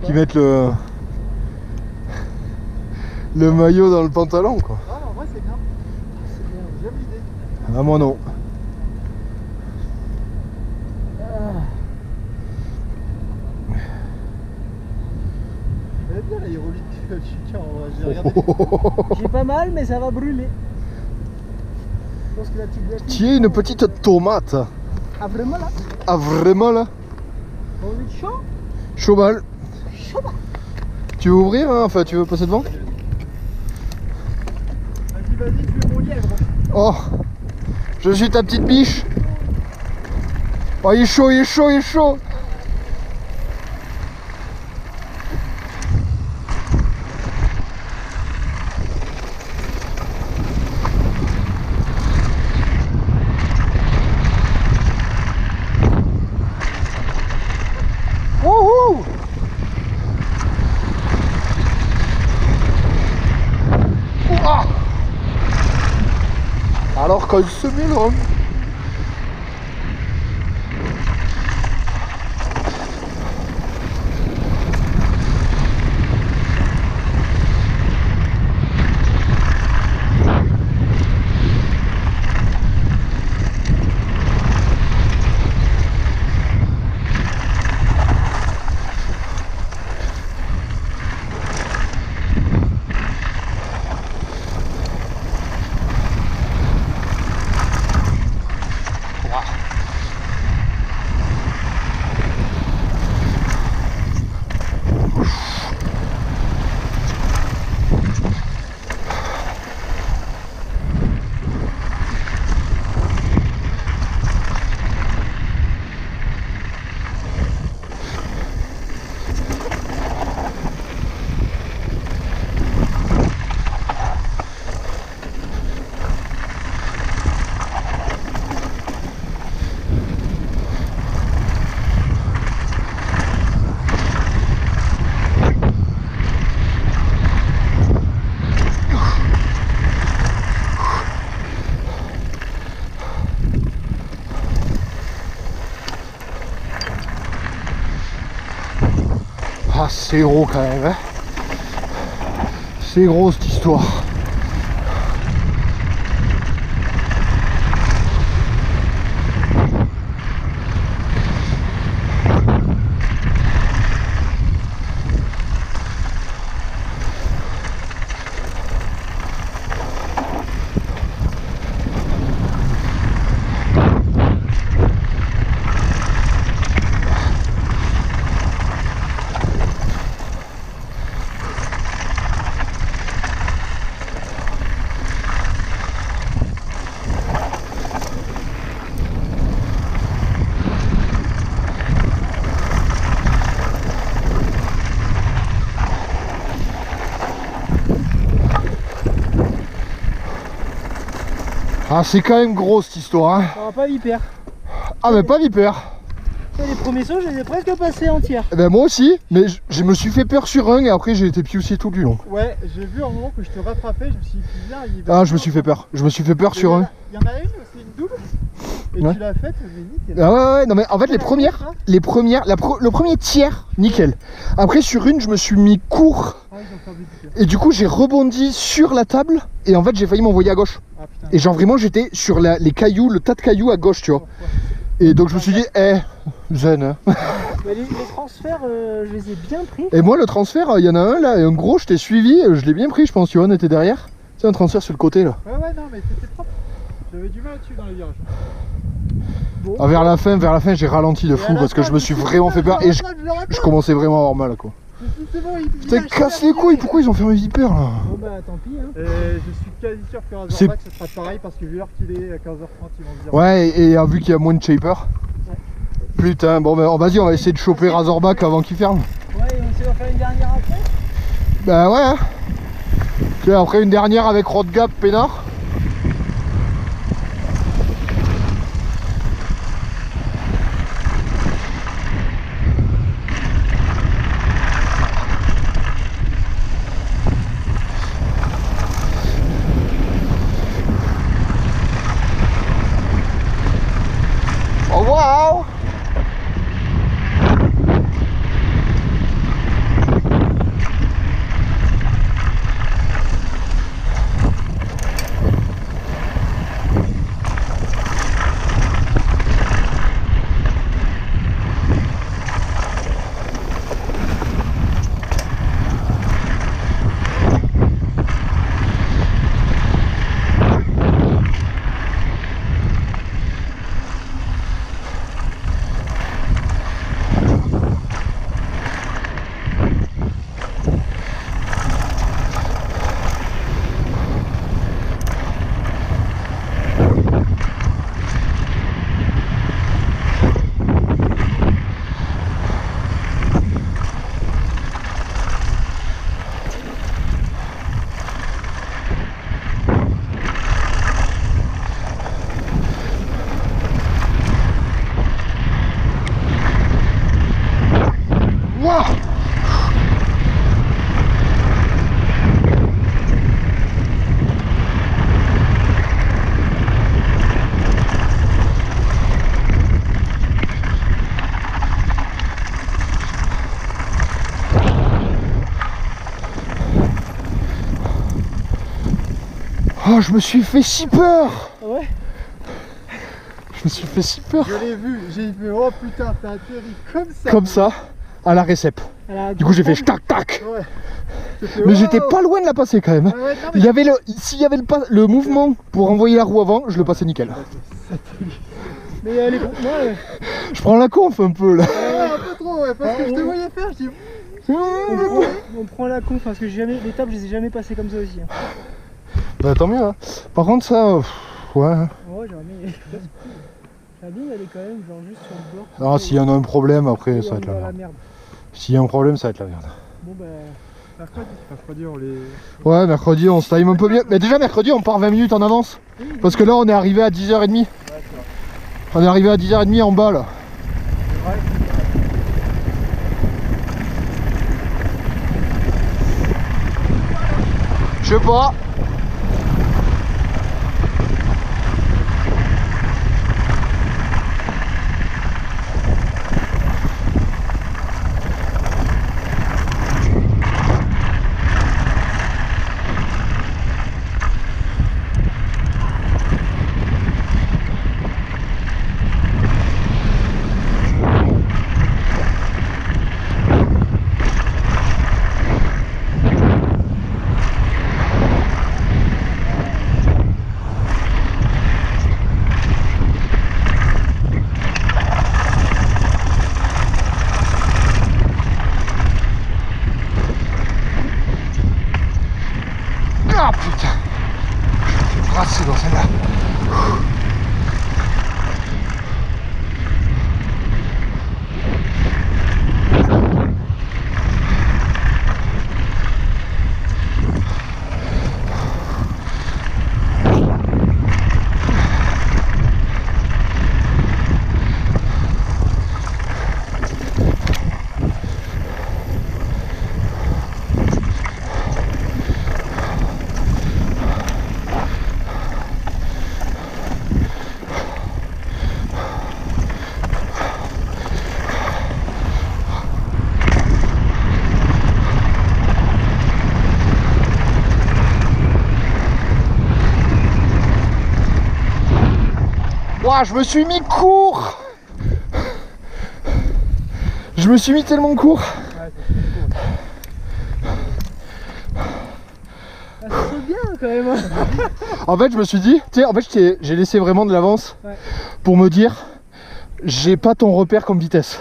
qui mettent le maillot dans le pantalon quoi. Ah en vrai c'est bien. C'est bien, j'aime l'idée. Ah moi non. Elle est bien l'aérolique du Chica, j'ai regardé. J'ai pas mal mais ça va brûler. Je pense que la petite Tiens une petite tomate. Ah vraiment là? Ah vraiment là? On est chaud? Chaud mal. Chaud mal. Tu veux ouvrir hein? Enfin tu veux passer devant? Vas-y, tu es mon lièvre. Oh, je suis ta petite biche. Oh, il est chaud, il est chaud, il est chaud. Wouhou! Ouah! Alors quand il se met l'homme. Ah c'est gros quand même hein. C'est gros cette histoire. Ah c'est quand même gros cette histoire hein. On va pas vipère. Ah mais pas vipère. Les premiers sauts je les ai presque passés entières. Eh ben moi aussi, mais je me suis fait peur sur un et après j'ai été pioussé tout du long. Ouais, j'ai vu un moment que je te rattrapais, je me suis dit bizarre, il va. Ah je me suis fait peur, sur un. Il y en a une, c'est une double. Et ouais. Tu l'as faite, mais nickel. Ah ouais, non mais en fait le premier tiers, nickel. Après sur une je me suis mis court. Ah, ils ont fait un but. Et du coup j'ai rebondi sur la table et en fait j'ai failli m'envoyer à gauche. Ah, putain. Et genre vraiment j'étais sur les cailloux, le tas de cailloux à gauche tu vois. Et donc je me suis dit, zen hein. Mais les transferts, je les ai bien pris. Et moi le transfert, il y en a un là, et en gros je t'ai suivi, je l'ai bien pris je pense, Johan était derrière. C'est un transfert sur le côté là. Ouais non mais c'était propre. J'avais du mal dessus dans les virages. Bon. Ah, vers la fin j'ai ralenti de fou parce que je me suis vraiment fait peur et je commençais vraiment à avoir mal quoi. Putain casse les couilles, pourquoi ils ont fermé Viper là? Bon bah tant pis hein. Je suis quasi sûr que Razorback ce sera pareil parce que vu l'heure qu'il est à 15h30 ils vont se dire. Ouais et vu qu'il y a moins de shaper. Ouais. Putain bon ben vas-y on va essayer de choper Razorback avant qu'il ferme. Ouais et on essaie d'en faire une dernière après. Bah ouais hein. Tiens après une dernière avec Road Gap peinard. Oh wow! Oh, je me suis fait si peur. Ouais. Je me suis fait si peur. Je l'ai vu, j'ai fait oh putain, t'as atterri comme ça. Comme ça, à la récep. Du coup j'ai fait tac tac. Ouais. Mais j'étais pas loin de la passer quand même. Ouais, non, mais... Il y avait s'il y avait le mouvement pour envoyer la roue avant, je le passais nickel. Mais les moi, je prends la conf un peu là. Un peu trop, ouais, parce que je te voyais faire, je dis... On prend la conf parce que l'étape je les ai jamais passées comme ça aussi. Hein. Bah tant mieux hein. Par contre ça, ouais. Ouais, j'aurais mis... La ligne elle est quand même genre juste sur le bord. Ah s'il y en a un problème après ça va être la merde. S'il y a un problème ça va être la merde. Bon bah... Mercredi on les... Ouais mercredi on se time un peu mieux. Mais déjà mercredi on part 20 minutes en avance. Parce que là on est arrivé à 10h30. Ouais, on est arrivé à 10h30 en bas là. Ouais. Je sais pas. Ah putain, je me fais brasser dans celle-là. Ouah, je me suis mis court. Je me suis mis tellement court. Ouais, ça saute bien quand même. En fait je me suis dit, tu sais, en fait j'ai laissé vraiment de l'avance pour me dire j'ai pas ton repère comme vitesse.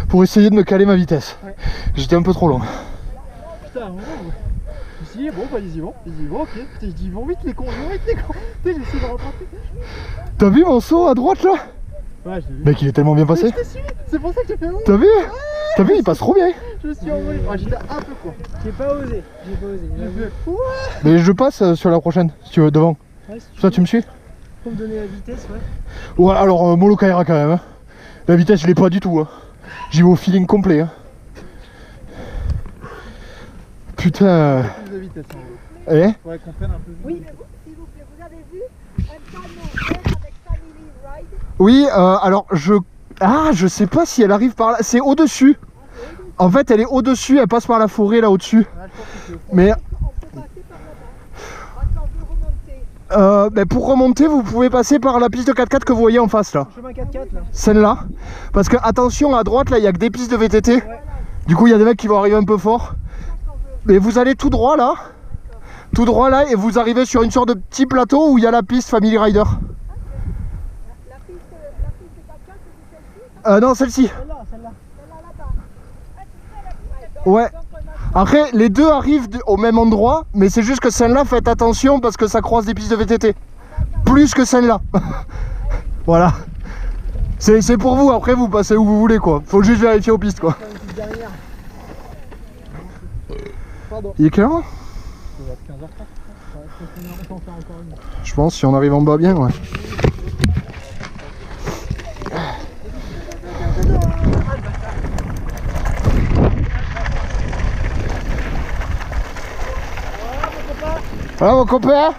Pour essayer de me caler ma vitesse. J'étais un peu trop loin. Putain, ouais. Je me suis dit bon bah ils y vont, ok. Putain, je dis ils vont vite les cons, Putain, j'essaie de rattraper. T'as vu mon saut à droite là? Ouais, je l'ai vu. Mec il est tellement bien passé. Je t'ai suivi, c'est pour ça que j'ai fait T'as vu? T'as vu, il passe trop bien. Je me suis envolé. Ah, j'étais un peu court. J'ai pas osé. J'ai fait ouais. Mais je passe sur la prochaine, si tu veux, devant. Ouais, si Ça, tu me suis? Pour me donner la vitesse, ouais. Ouais, alors mollo Kaira quand même. Hein. La vitesse, je l'ai pas du tout. Hein. J'y vais au feeling complet. Hein. Putain. Plus de vitesse, hein. Eh? Ouais, qu'on prenne un peu. Oui, s'il vous plaît, vous avez vu un panneau vert avec Family Ride? Oui, alors je sais pas si elle arrive par là. C'est au-dessus. En fait, elle est au-dessus, elle passe par la forêt là au-dessus. Mais On peut passer par là-bas. Quand on veut remonter. ben, pour remonter, vous pouvez passer par la piste de 4x4 que vous voyez en face là. Chemin 4x4 là. Celle-là. Parce que attention, à droite là, il y a que des pistes de VTT. Ouais. Du coup, il y a des mecs qui vont arriver un peu fort. Mais vous allez tout droit là. Tout droit là et vous arrivez sur une sorte de petit plateau où il y a la piste Family Rider. La piste de 4x4, c'est celle-ci? Non, celle-ci. Celle-là. Celle-là là-bas. Ouais. Après, les deux arrivent au même endroit, mais c'est juste que celle-là, faites attention parce que ça croise des pistes de VTT. Plus que celle-là. Voilà. C'est pour vous, après vous passez où vous voulez quoi. Faut juste vérifier aux pistes quoi. Pardon. Il est quelle heure? 15h30. Je pense si on arrive en bas bien, ouais. Voilà mon copain.